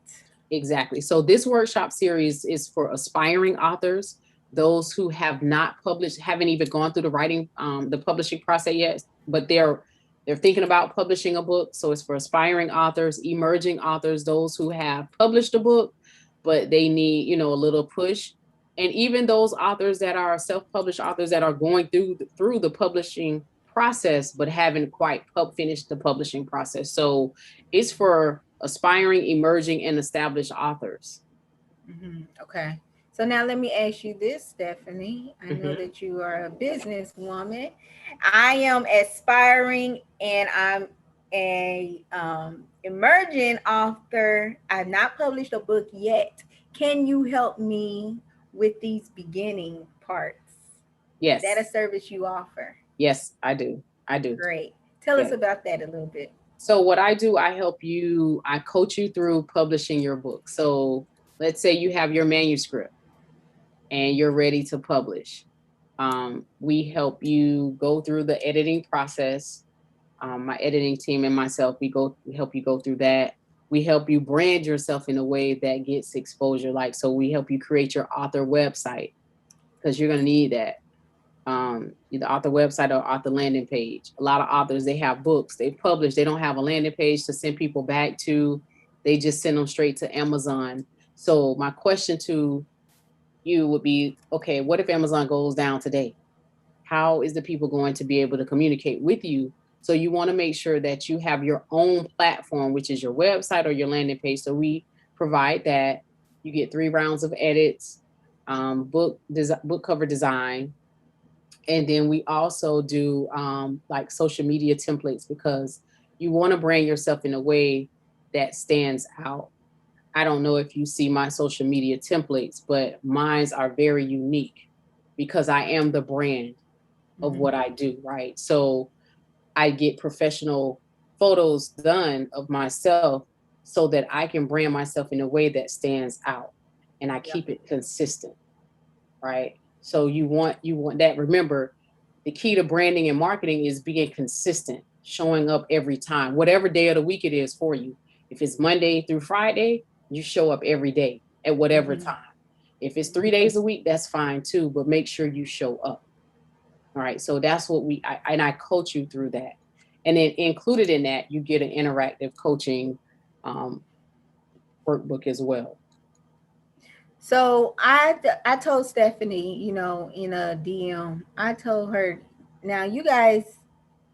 exactly. So this workshop series is for aspiring authors, those who have not published, haven't even gone through the publishing process yet, but they're thinking about publishing a book. So it's for aspiring authors, emerging authors, those who have published a book, but they need, a little push. And even those authors that are self-published authors that are going through the publishing process, but haven't quite finished the publishing process. So it's for aspiring, emerging, and established authors. Mm-hmm. Okay. So now let me ask you this, Stephanie. I know Mhm. that you are a businesswoman. I am aspiring and I'm a emerging author. I've not published a book yet. Can you help me with these beginning parts? Is that a Yes, service you offer? yes, I do. I do. Great. Tell us Yes. about that a little bit. So what I do, I coach you through publishing your book. So let's say you have your manuscript and you're ready to publish. We help you go through the editing process. My editing team and myself, we help you go through that. We help you brand yourself in a way that gets exposure. Like, so we help you create your author website, because you're going to need that. Either author website or author landing page. A lot of authors, they have books they publish, they don't have a landing page to send people back to. They just send them straight to Amazon. So my question to you would be, okay, what if Amazon goes down today? How is the people going to be able to communicate with you? So you want to make sure that you have your own platform, which is your website or your landing page. So we provide that. You get 3 rounds of edits, book cover design, and then we also do like social media templates, because you want to brand yourself in a way that stands out. I don't know if you see my social media templates, but mines are very unique because I am the brand of Mm-hmm. what I do, right? So I get professional photos done of myself so that I can brand myself in a way that stands out, and I Yep. keep it consistent, right? So you want that. Remember, the key to branding and marketing is being consistent, showing up every time, whatever day of the week it is for you. If it's Monday through Friday, you show up every day at whatever Mm-hmm. time. If it's 3 days a week, that's fine too, but make sure you show up. All right. So that's what I coach you through that. And then included in that, you get an interactive coaching um, workbook as well. So I told Stephanie, in a DM, I told her, now you guys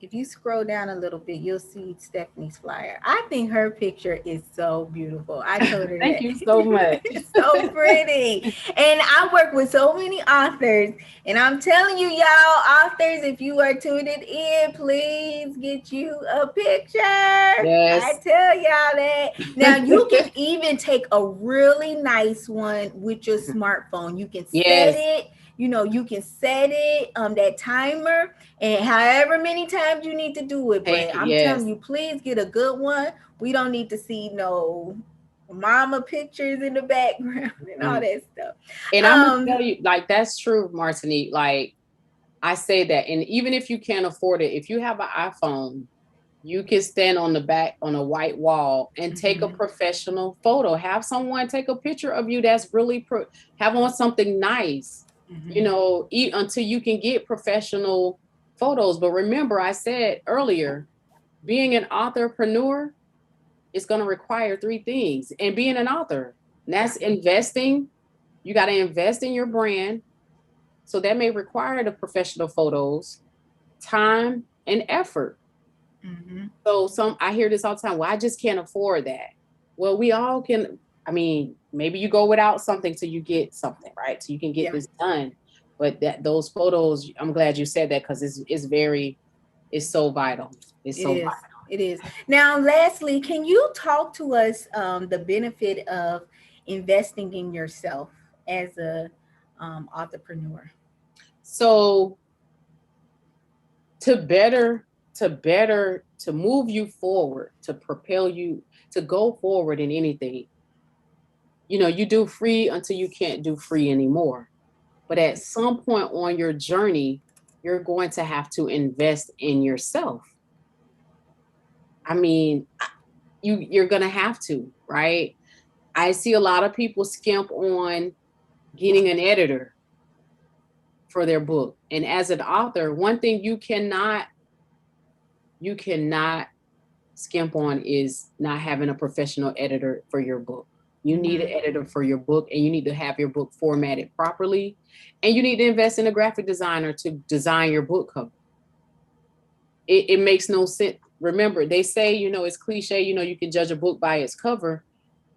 If you scroll down a little bit, you'll see Stephanie's flyer. I think her picture is so beautiful. I told her Thank that. you so much. It's so pretty. And I work with so many authors. And I'm telling you, y'all, authors, if you are tuning in, please get you a picture. I Yes. tell y'all that. Now, you can even take a really nice one with your smartphone. You can set Yes. it. You can set it, that timer, and however many times you need to do it. Take But it. I'm telling Yes. you, please get a good one. We don't need to see no mama pictures in the background and all Mm. that stuff. And I'm gonna Um, tell you, like, that's true, Martinique. Like, I say that, and even if you can't afford it, if you have an iPhone, you can stand on the back on a white wall and take a mhm, professional photo. Have someone take a picture of you that's really have on something nice, mhm, eat until you can get professional photos. But remember, I said earlier, being an entrepreneur is going to require three things. And being an author, and yeah, that's investing. You got to invest in your brand. So that may require the professional photos, time, and effort. mhm, So I hear this all the time. Well, I just can't afford that. Well, we all can. I mean, maybe you go without something till you get something, right? So you can get yeah. this done. But those photos, I'm glad you said that because it's so vital. It's It so is. vital. It is. Now, lastly, can you talk to us the benefit of investing in yourself as a entrepreneur? So to better, to move you forward, to propel you to go forward in anything, you do free until you can't do free anymore. But at some point on your journey, you're going to have to invest in yourself. I mean, you're going to have to, right? I see a lot of people skimp on getting an editor for their book. And as an author, one thing you cannot skimp on is not having a professional editor for your book. You need an Mhm. editor for your book, and you need to have your book formatted properly. And you need to invest in a graphic designer to design your book cover. It makes no sense. Remember, they say, it's cliche, you can judge a book by its cover.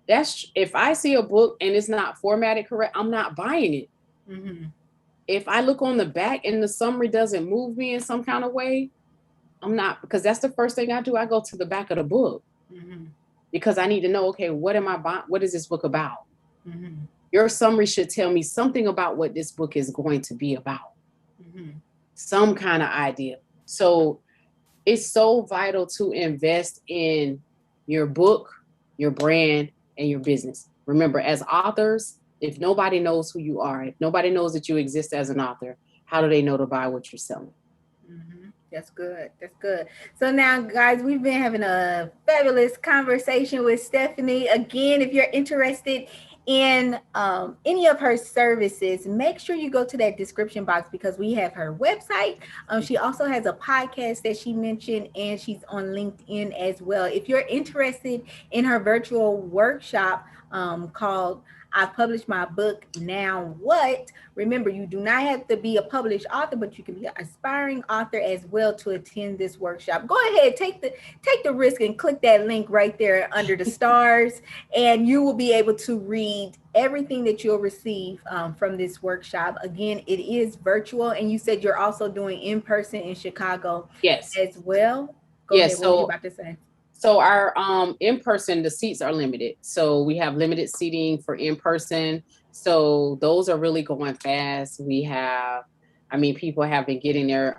That's if I see a book and it's not formatted correct, I'm not buying it. Mhm. If I look on the back and the summary doesn't move me in some kind of way, I'm not, because that's the first thing I do. I go to the back of the book Mhm. because I need to know, okay, what am I buying? What is this book about? Mhm. Your summary should tell me something about what this book is going to be about, Mhm. some kind of idea. So it's so vital to invest in your book, your brand, and your business. Remember, as authors, if nobody knows who you are, if nobody knows that you exist as an author, how do they know to buy what you're selling? That's good. That's good. So now, guys, we've been having a fabulous conversation with Stephanie. Again, if you're interested in any of her services, make sure you go to that description box because we have her website. She also has a podcast that she mentioned, and she's on LinkedIn as well. If you're interested in her virtual workshop called I published my book, Now What? Remember, you do not have to be a published author, but you can be an aspiring author as well to attend this workshop. Go ahead, take the risk and click that link right there under the stars, and you will be able to read everything that you'll receive from this workshop. Again, it is virtual, and you said you're also doing in person in Chicago Yes. as well. Go ahead. Yes. What was you So about to say? our in person, the seats are limited. So we have limited seating for in person. So those are really going fast. People have been getting there.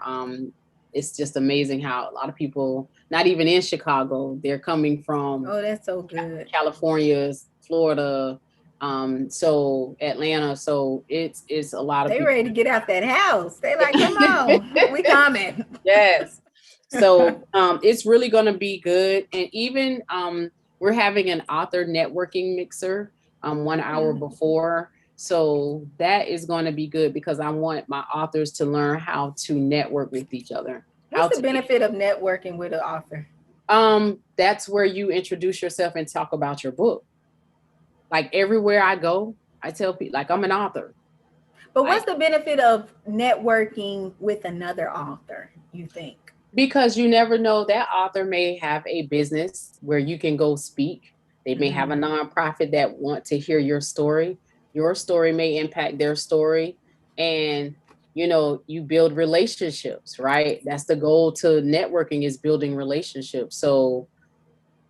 It's just amazing how a lot of people, not even in Chicago, they're coming from Oh, that's so good. California, Florida, so Atlanta. So it's a lot of They people. ready to get out that house. They like, come on, we coming. Yes. So it's really going to be good. And even we're having an author networking mixer 1 hour before. So that is going to be good because I want my authors to learn how to network with each other. What's the benefit of networking with an author? That's where you introduce yourself and talk about your book. Like everywhere I go, I tell people like I'm an author. But Like what's the benefit of networking with another author, you think? Because you never know, that author may have a business where you can go speak. They may have a nonprofit that want to hear your story. Your story may impact their story. And, you build relationships, right? That's the goal to networking, is building relationships. So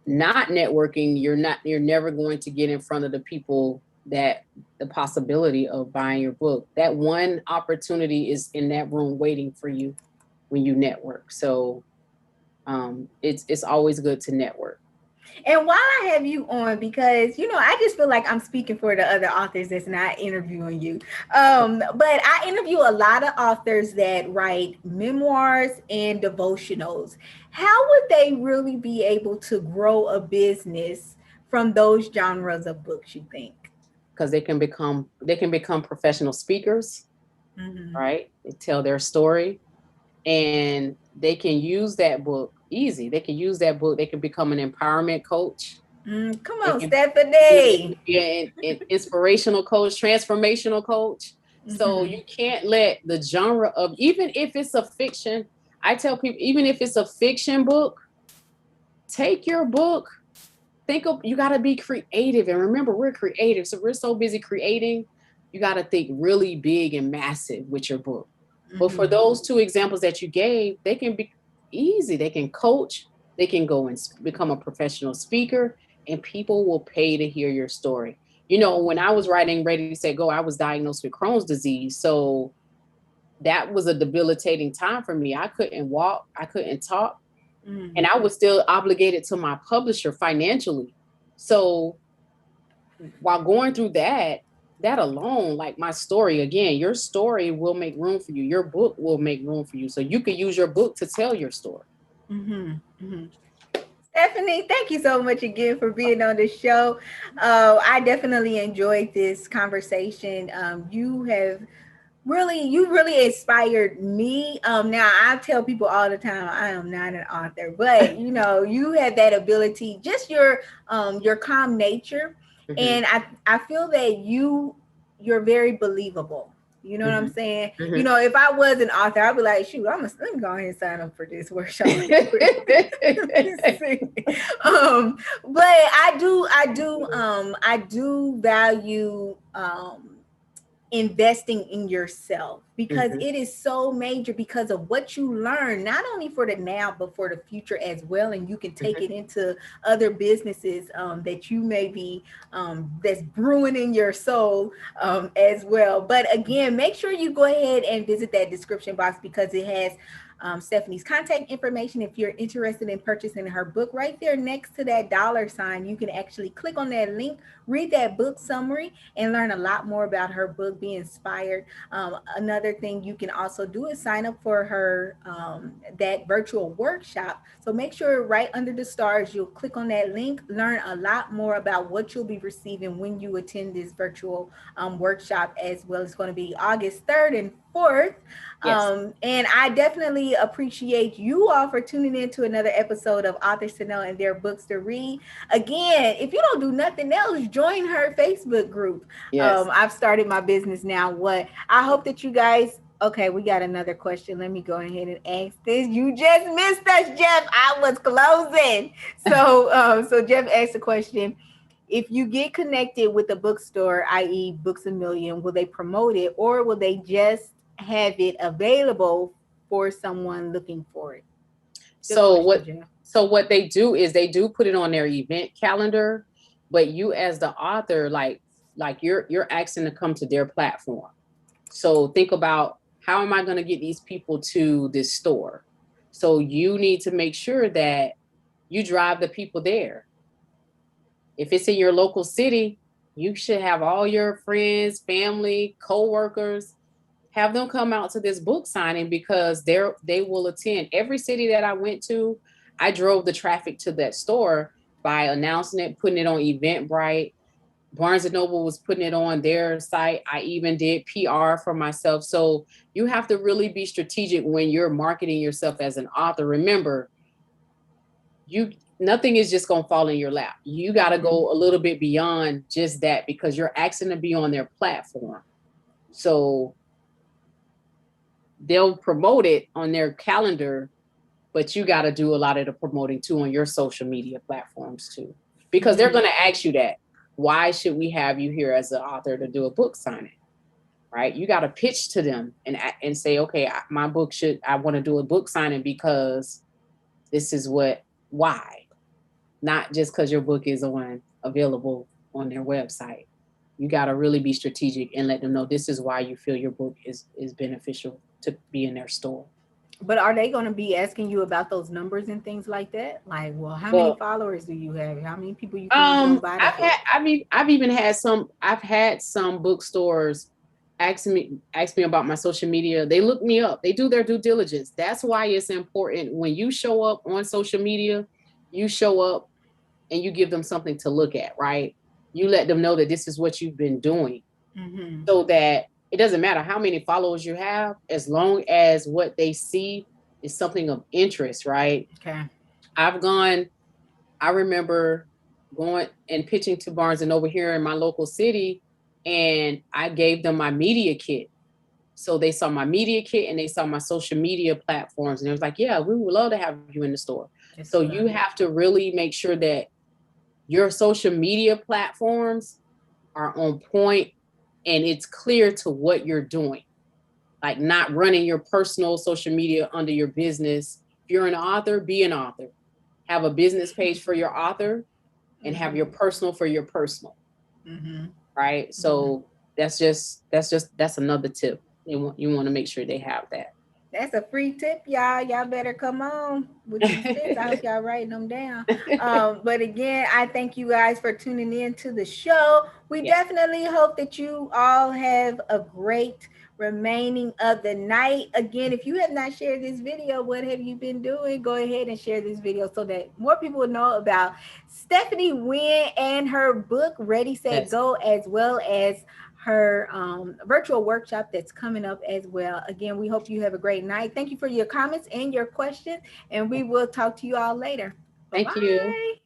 not networking, you're never going to get in front of the people that the possibility of buying your book. That one opportunity is in that room waiting for you when you network. So it's always good to network. And while I have you on, because I just feel like I'm speaking for the other authors that's not interviewing you. But I interview a lot of authors that write memoirs and devotionals. How would they really be able to grow a business from those genres of books, you think? Because they can become professional speakers, Mm-hmm. right? They tell their story, and they can use that book easy. They can use that book. They can become an empowerment coach. Come They on, can they can Stephanie. be an inspirational coach, transformational coach. So Mm-hmm. you can't let the genre of, even if it's a fiction, I tell people, even if it's a fiction book, take your book. Think of, you got to be creative. And remember, we're creative. So we're so busy creating. You got to think really big and massive with your book. But for Mm-hmm. those two examples that you gave, they can be easy. They can coach, they can go and become a professional speaker, and people will pay to hear your story. When I was writing Ready, Set, Go, I was diagnosed with Crohn's disease. So that was a debilitating time for me. I couldn't walk, I couldn't talk, and I was still obligated to my publisher financially. So while going through that alone, like my story, again, your story will make room for you. Your book will make room for you. So you could use your book to tell your story. Mm-hmm. Mm-hmm. Stephanie, thank you so much again for being on the show. I definitely enjoyed this conversation. You really inspired me. Now I tell people all the time I am not an author, but you have that ability, just your calm nature, Mm-hmm, and I feel that you're very believable. You know what I'm mm-hmm, saying? mm-hmm. If I was an author, I'd be like, shoot, let me go ahead and sign up for this workshop. But I do value investing in yourself, because Mm-hmm, it is so major, because of what you learn, not only for the now but for the future as well, and you can take mm-hmm. it into other businesses that you may be that's brewing in your soul as well. But again, make sure you go ahead and visit that description box, because it has Stephanie's contact information. If you're interested in purchasing her book, right there next to that dollar sign, you can actually click on that link, read that book summary, and learn a lot more about her book, Be Inspired. Another thing you can also do is sign up for her that virtual workshop. So make sure right under the stars, you'll click on that link, learn a lot more about what you'll be receiving when you attend this virtual workshop as well. It's going to be August 3rd and 4th. Yes. And I definitely appreciate you all for tuning in to another episode of Authors to Know and Their Books to Read. Again, if you don't do nothing else, join her Facebook group. Yes. I've started my business now. What I hope that you guys. Okay, we got another question. Let me go ahead and ask this. You just missed us, Jeff. I was closing. So Jeff asked a question. If you get connected with a bookstore, i.e., Books a Million, will they promote it, or will they just have it available for someone looking for it? Good So question, what Jeff. so what they do is they do put it on their event calendar, but you as the author, like you're asking to come to their platform. So think about, how am I going to get these people to this store? So you need to make sure that you drive the people there. If it's in your local city, you should have all your friends, family, co-workers, have them come out to this book signing, because they will attend. Every city that I went to, I drove the traffic to that store by announcing it, putting it on Eventbrite. Barnes and Noble was putting it on their site. I even did PR for myself. So you have to really be strategic when you're marketing yourself as an author. Remember, you nothing is just going to fall in your lap. You got to go a little bit beyond just that, because you're asking to be on their platform. So they'll promote it on their calendar, but you got to do a lot of the promoting too on your social media platforms too, because they're Mhm. going to ask you that. Why should we have you here as an author to do a book signing? Right? You got to pitch to them and say, okay, my book I want to do a book signing because this is why, not just because your book is available on their website. You got to really be strategic and let them know this is why you feel your book is beneficial to be in their store. But are they going to be asking you about those numbers and things like that? Like, well, how many Well, followers do you have? How many people you think is going to buy the book? I've even had I've had some bookstores ask me about my social media. They look me up. They do their due diligence. That's why it's important when you show up on social media, you show up and you give them something to look at, right? You let them know that this is what you've been doing, Mm-hmm. so that it doesn't matter how many followers you have, as long as what they see is something of interest, right? Okay. I've gone, I remember going and pitching to Barnes and Noble here in my local city, and I gave them my media kit. So they saw my media kit and they saw my social media platforms, and it was like, yeah, we would love to have you in the store. So Just you have to really make sure that your social media platforms are on point and it's clear to what you're doing. Like not running your personal social media under your business. If you're an author, be an author. Have a business page for your author and have your personal for your personal. Mm-hmm. Right. Mm-hmm. So that's another tip. You want to make sure they have that. That's a free tip, y'all. Y'all better come on with these tips. I hope y'all writing them down. But again, I thank you guys for tuning in to the show. We Yeah. definitely hope that you all have a great remaining of the night. Again, if you have not shared this video, what have you been doing? Go ahead and share this video so that more people will know about Stephanie Wynn and her book Ready, Set, Yes. Go, as well as her virtual workshop that's coming up as well. Again, we hope you have a great night. Thank you for your comments and your questions, and we will talk to you all later. Bye Thank you. bye.